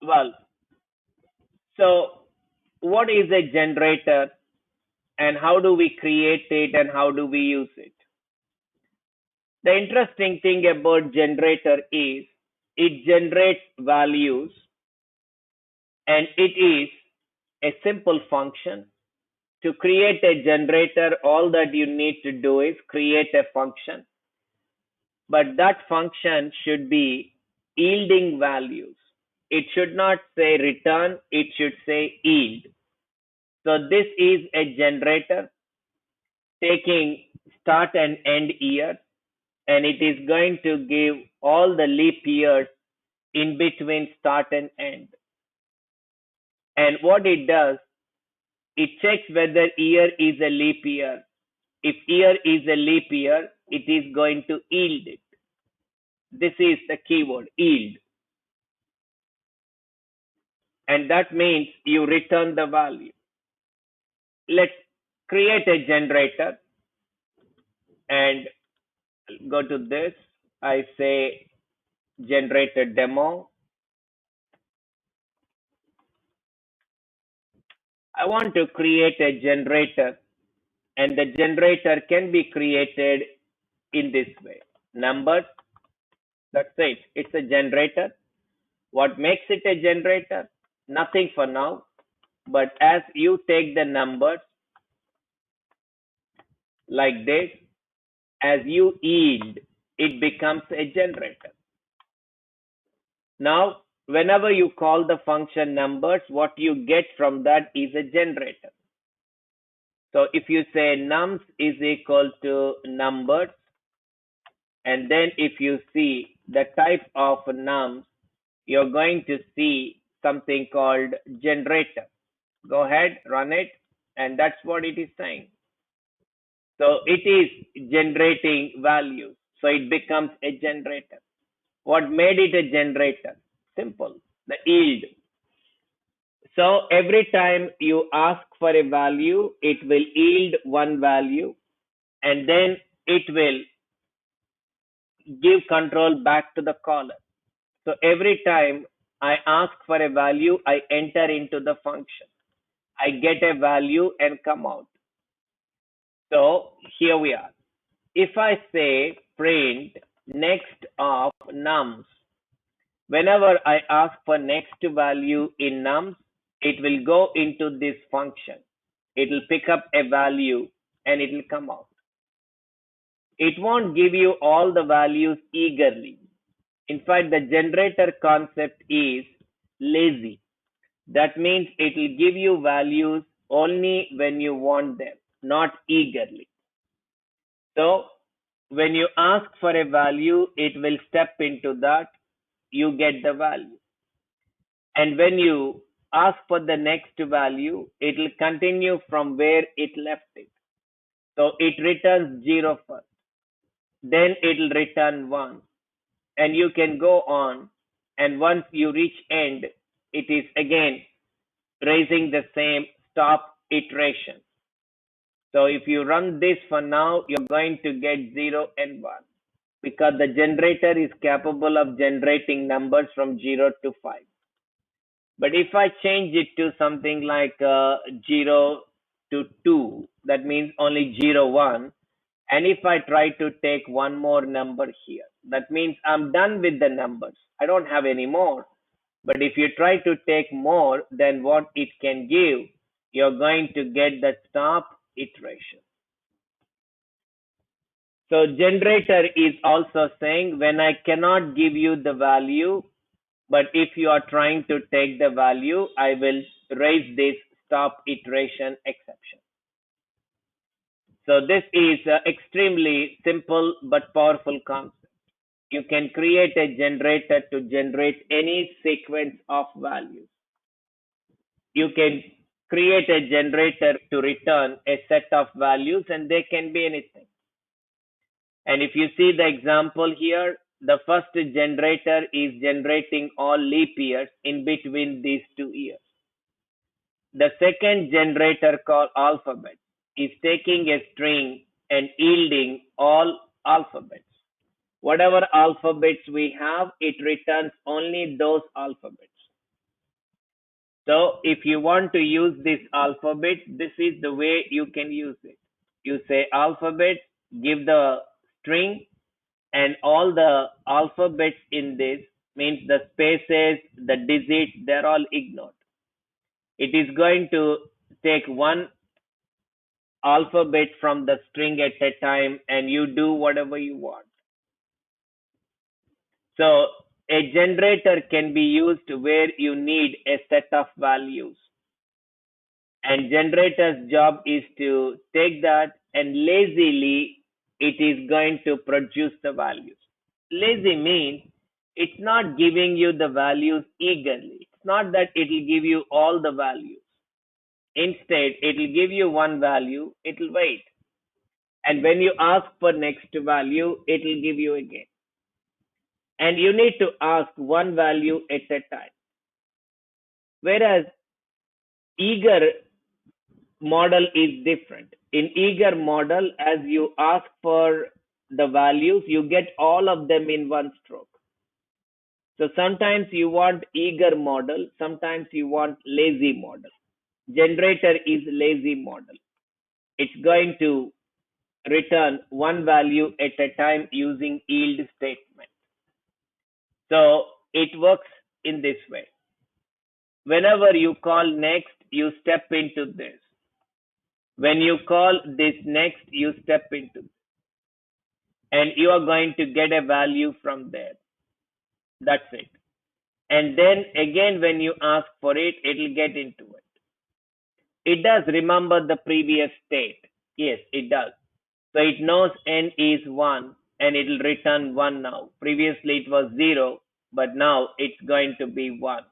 Well, so what is a generator and how do we create it and how do we use it? The interesting thing about generator is it generates values and it is a simple function. To create a generator, all that you need to do is create a function, but that function should be yielding values. It should not say return, it should say yield. So this is a generator taking start and end year, and it is going to give all the leap years in between start and end. And what it does, it checks whether year is a leap year. If year is a leap year, it is going to yield it. This is the keyword, yield. And that means you return the value. Let's create a generator and go to this. I say generator demo. I want to create a generator, and the generator can be created in this way. Numbers, that's it. It's a generator. What makes it a generator? Nothing for now. But as you take the numbers like this, as you yield, it becomes a generator. Now, whenever you call the function numbers, what you get from that is a generator. So if you say nums is equal to numbers, and then if you see the type of nums, you're going to see something called generator. Go ahead, run it, and that's what it is saying. So it is generating values. So it becomes a generator. What made it a generator? Simple, the yield. So every time you ask for a value, it will yield one value and then it will give control back to the caller. So every time I ask for a value, I enter into the function. I get a value and come out. So here we are. If I say print next of nums, whenever I ask for next value in nums, it will go into this function. It will pick up a value and it will come out. It won't give you all the values eagerly. In fact, the generator concept is lazy. That means it will give you values only when you want them, not eagerly. So when you ask for a value, it will step into that, you get the value. And when you ask for the next value, it will continue from where it left it. So it returns 0 first, then it will return 1, and you can go on. And once you reach end, it is again raising the same stop iteration. So if you run this for now, you're going to get 0 and 1 because the generator is capable of generating numbers from 0 to 5. But if I change it to something like 0 to 2, that means only 0, 1. And if I try to take one more number here, that means I'm done with the numbers. I don't have any more. But if you try to take more than what it can give, you're going to get the stop iteration. So generator is also saying when I cannot give you the value, but if you are trying to take the value, I will raise this stop iteration exception. So this is extremely simple but powerful concept. You can create a generator to generate any sequence of values. You can create a generator to return a set of values and they can be anything. And if you see the example here, the first generator is generating all leap years in between these 2 years. The second generator called alphabet is taking a string and yielding all alphabets. Whatever alphabets we have, it returns only those alphabets. So if you want to use this alphabet, this is the way you can use it. You say alphabet, give the string, and all the alphabets in this means the spaces, the digits, they're all ignored. It is going to take one alphabet from the string at a time and you do whatever you want. So a generator can be used where you need a set of values. And generator's job is to take that and lazily it is going to produce the values. Lazy means it's not giving you the values eagerly. It's not that it will give you all the values. Instead, it will give you one value, it will wait. And when you ask for next value, it will give you again. And you need to ask one value at a time. Whereas eager model is different. In eager model, as you ask for the values, you get all of them in one stroke. So sometimes you want eager model, sometimes you want lazy model. Generator is lazy model. It's going to return one value at a time using yield statement. So it works in this way. Whenever you call next, you step into this. When you call this next, you step into this. And you are going to get a value from there. That's it. And then again, when you ask for it, it will get into it. It does remember the previous state. Yes, it does. So it knows n is 1 and it will return 1 now. Previously it was 0, but now it's going to be 1.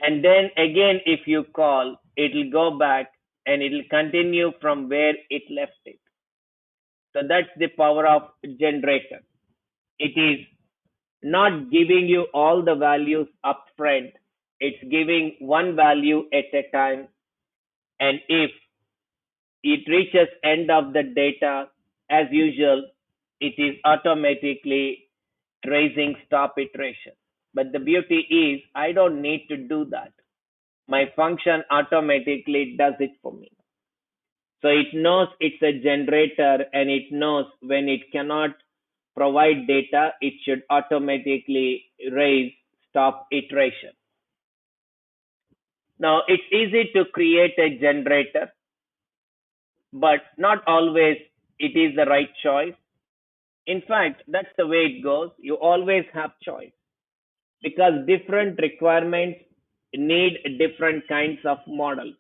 And then again, if you call, it will go back and it will continue from where it left it. So that's the power of generator. It is not giving you all the values upfront. It's giving one value at a time. And if it reaches end of the data, as usual, it is automatically raising stop iteration. But the beauty is I don't need to do that. My function automatically does it for me. So it knows it's a generator and it knows when it cannot provide data, it should automatically raise stop iteration. Now it's easy to create a generator, but not always it is the right choice. In fact, that's the way it goes. You always have choice because different requirements need different kinds of models.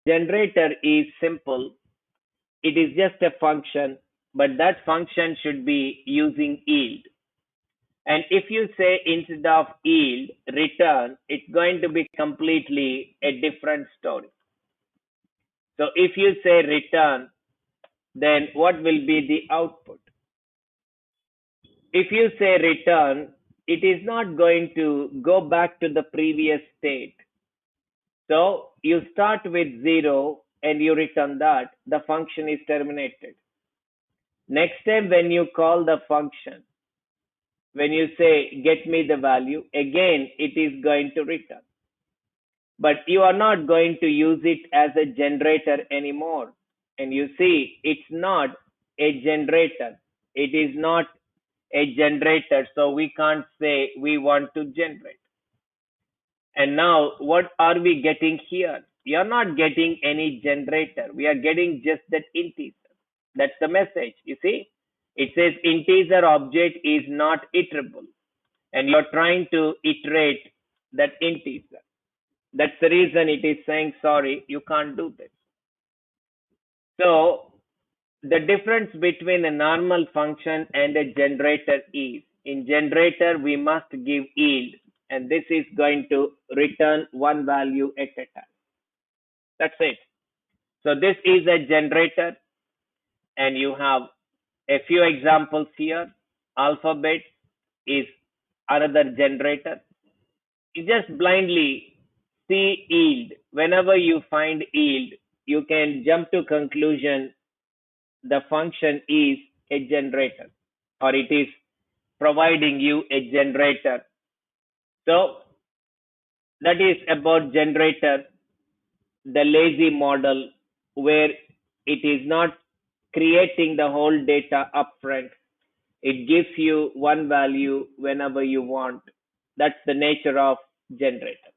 Generator is simple. It is just a function, but that function should be using yield. And if you say instead of yield, return, it's going to be completely a different story. So if you say return, then what will be the output? If you say return, it is not going to go back to the previous state. So you start with 0 and you return that, the function is terminated. Next time when you call the function, when you say get me the value, again it is going to return. But you are not going to use it as a generator anymore. And you see, it's not a generator. It is not a generator, so we can't say we want to generate. And now, what are we getting here? We are not getting any generator. We are getting just that integer. That's the message. You see, it says integer object is not iterable, and you're trying to iterate that integer. That's the reason it is saying, sorry, you can't do this. So the difference between a normal function and a generator is, in generator, we must give yield, and this is going to return one value at a time. That's it. So this is a generator, and you have a few examples here. Alphabet is another generator. You just blindly see yield. Whenever you find yield, you can jump to conclusion the function is a generator or it is providing you a generator. So That is about generator, the lazy model, where it is not creating the whole data upfront. It gives you one value whenever you want. That's the nature of generator.